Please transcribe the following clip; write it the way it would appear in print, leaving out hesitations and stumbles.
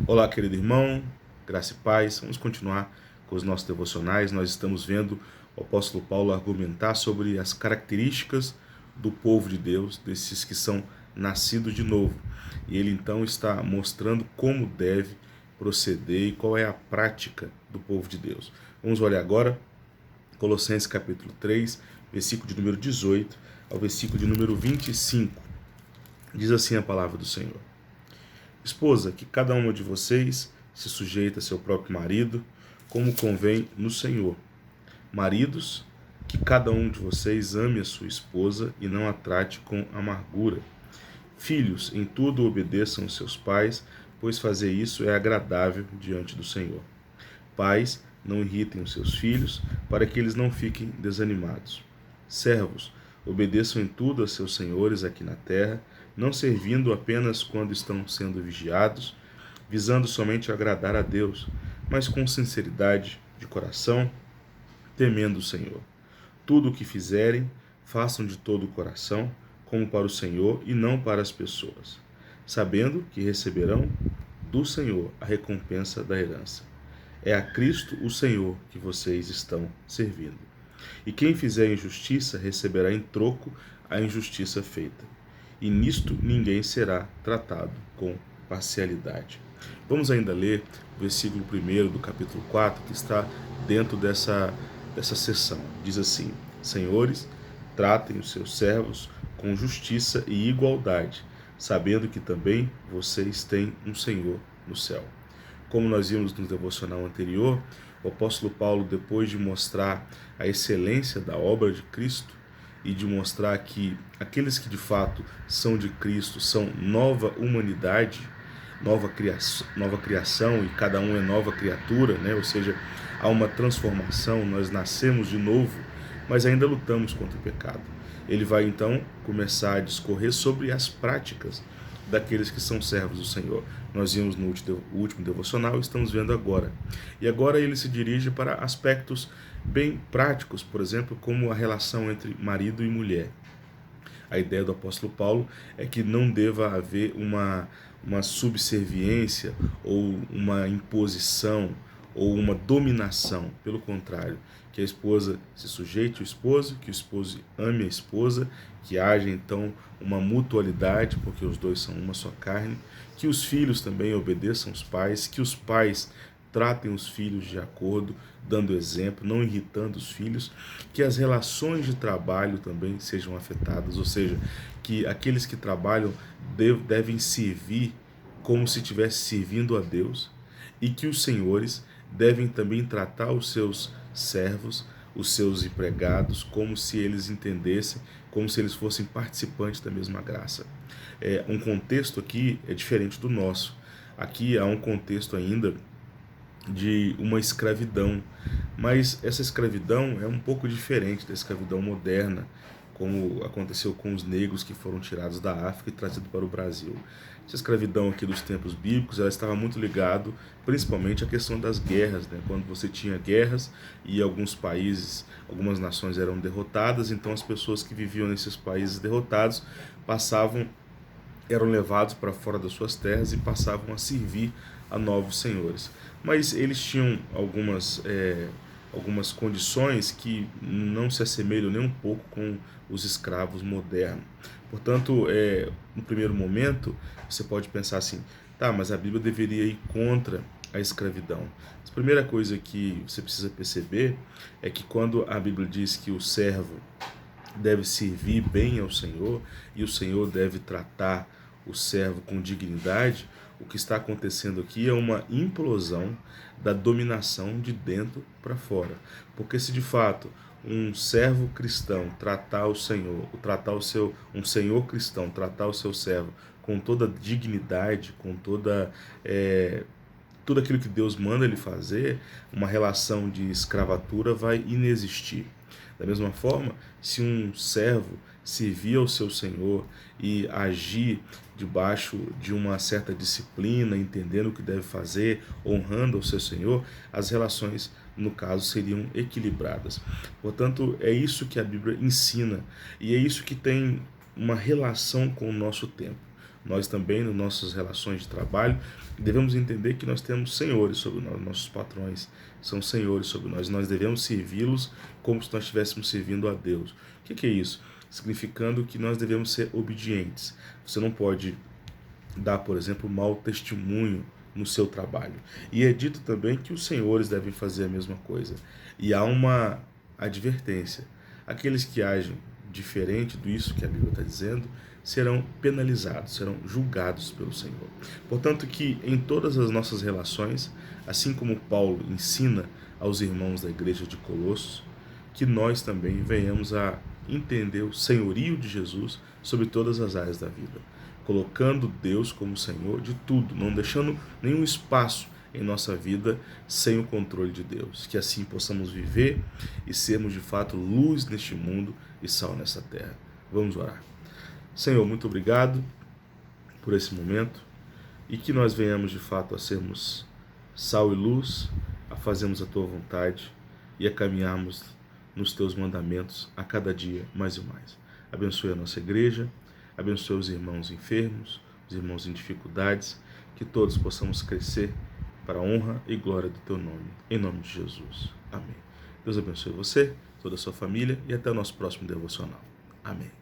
Olá, querido irmão, graça e paz. Vamos continuar com os nossos devocionais. Nós estamos vendo o apóstolo Paulo argumentar sobre as características do povo de Deus, desses que são nascidos de novo. E ele então está mostrando como deve proceder e qual é a prática do povo de Deus. Vamos olhar agora Colossenses capítulo 3, versículo de número 18 ao versículo de número 25. Diz assim a palavra do Senhor: Esposa, que cada uma de vocês se sujeite a seu próprio marido, como convém no Senhor. Maridos, que cada um de vocês ame a sua esposa e não a trate com amargura. Filhos, em tudo obedeçam aos seus pais, pois fazer isso é agradável diante do Senhor. Pais, não irritem os seus filhos, para que eles não fiquem desanimados. Servos, obedeçam em tudo a seus senhores aqui na terra, não servindo apenas quando estão sendo vigiados, visando somente agradar a Deus, mas com sinceridade de coração, temendo o Senhor. Tudo o que fizerem, façam de todo o coração, como para o Senhor e não para as pessoas, sabendo que receberão do Senhor a recompensa da herança. É a Cristo, o Senhor, que vocês estão servindo. E quem fizer injustiça receberá em troco a injustiça feita. E nisto ninguém será tratado com parcialidade. Vamos ainda ler o versículo 1 do capítulo 4, que está dentro dessa seção. Diz assim: Senhores, tratem os seus servos com justiça e igualdade, sabendo que também vocês têm um Senhor no céu. Como nós vimos no devocional anterior, o apóstolo Paulo, depois de mostrar a excelência da obra de Cristo e de mostrar que aqueles que de fato são de Cristo são nova humanidade, nova criação, e cada um é nova criatura, né? Ou seja, há uma transformação, nós nascemos de novo, mas ainda lutamos contra o pecado. Ele vai então começar a discorrer sobre as práticas daqueles que são servos do Senhor. Nós vimos no último devocional e estamos vendo agora. E agora ele se dirige para aspectos bem práticos, por exemplo, como a relação entre marido e mulher. A ideia do apóstolo Paulo é que não deva haver uma subserviência ou uma imposição ou uma dominação. Pelo contrário, que a esposa se sujeite ao esposo, que o esposo ame a esposa, que haja então uma mutualidade, porque os dois são uma só carne, que os filhos também obedeçam os pais, que os pais tratem os filhos de acordo, dando exemplo, não irritando os filhos, que as relações de trabalho também sejam afetadas, ou seja, que aqueles que trabalham devem servir como se estivesse servindo a Deus, e que os senhores devem também tratar os seus servos, os seus empregados, como se eles entendessem, como se eles fossem participantes da mesma graça. Um contexto aqui é diferente do nosso. Aqui há um contexto ainda de uma escravidão, mas essa escravidão é um pouco diferente da escravidão moderna, como aconteceu com os negros que foram tirados da África e trazidos para o Brasil. Essa escravidão aqui dos tempos bíblicos, ela estava muito ligado principalmente à questão das guerras, né? Quando você tinha guerras e alguns países, algumas nações eram derrotadas, então as pessoas que viviam nesses países derrotados eram levados para fora das suas terras e passavam a servir a novos senhores. Mas eles tinham algumas condições que não se assemelham nem um pouco com os escravos modernos. Portanto, no primeiro momento, você pode pensar assim: tá, mas a Bíblia deveria ir contra a escravidão. A primeira coisa que você precisa perceber é que quando a Bíblia diz que o servo deve servir bem ao Senhor e o Senhor deve tratar o servo com dignidade, o que está acontecendo aqui é uma implosão da dominação de dentro para fora. Porque se de fato um servo cristão tratar o Senhor, um senhor cristão tratar o seu servo com toda dignidade, com tudo aquilo que Deus manda ele fazer, uma relação de escravatura vai inexistir. Da mesma forma, se um servo servir ao seu senhor e agir debaixo de uma certa disciplina, entendendo o que deve fazer, honrando ao seu senhor, as relações, no caso, seriam equilibradas. Portanto, é isso que a Bíblia ensina e é isso que tem uma relação com o nosso tempo. Nós também, nas nossas relações de trabalho, devemos entender que nós temos senhores sobre nós, nossos patrões são senhores sobre nós, nós devemos servi-los como se nós estivéssemos servindo a Deus. O que é isso? Significando que nós devemos ser obedientes. Você não pode dar, por exemplo, mau testemunho no seu trabalho. E é dito também que os senhores devem fazer a mesma coisa. E há uma advertência. Aqueles que agem diferente disso que a Bíblia está dizendo serão penalizados, serão julgados pelo Senhor. Portanto, que em todas as nossas relações, assim como Paulo ensina aos irmãos da igreja de Colossos, que nós também venhamos a entender o senhorio de Jesus sobre todas as áreas da vida, colocando Deus como Senhor de tudo, não deixando nenhum espaço em nossa vida sem o controle de Deus. Que assim possamos viver e sermos de fato luz neste mundo e sal nessa terra. Vamos orar. Senhor, muito obrigado por esse momento e que nós venhamos de fato a sermos sal e luz, a fazermos a Tua vontade e a caminharmos nos Teus mandamentos a cada dia mais e mais. Abençoe a nossa igreja, abençoe os irmãos enfermos, os irmãos em dificuldades, que todos possamos crescer para a honra e glória do Teu nome, em nome de Jesus. Amém. Deus abençoe você, toda a sua família e até o nosso próximo devocional. Amém.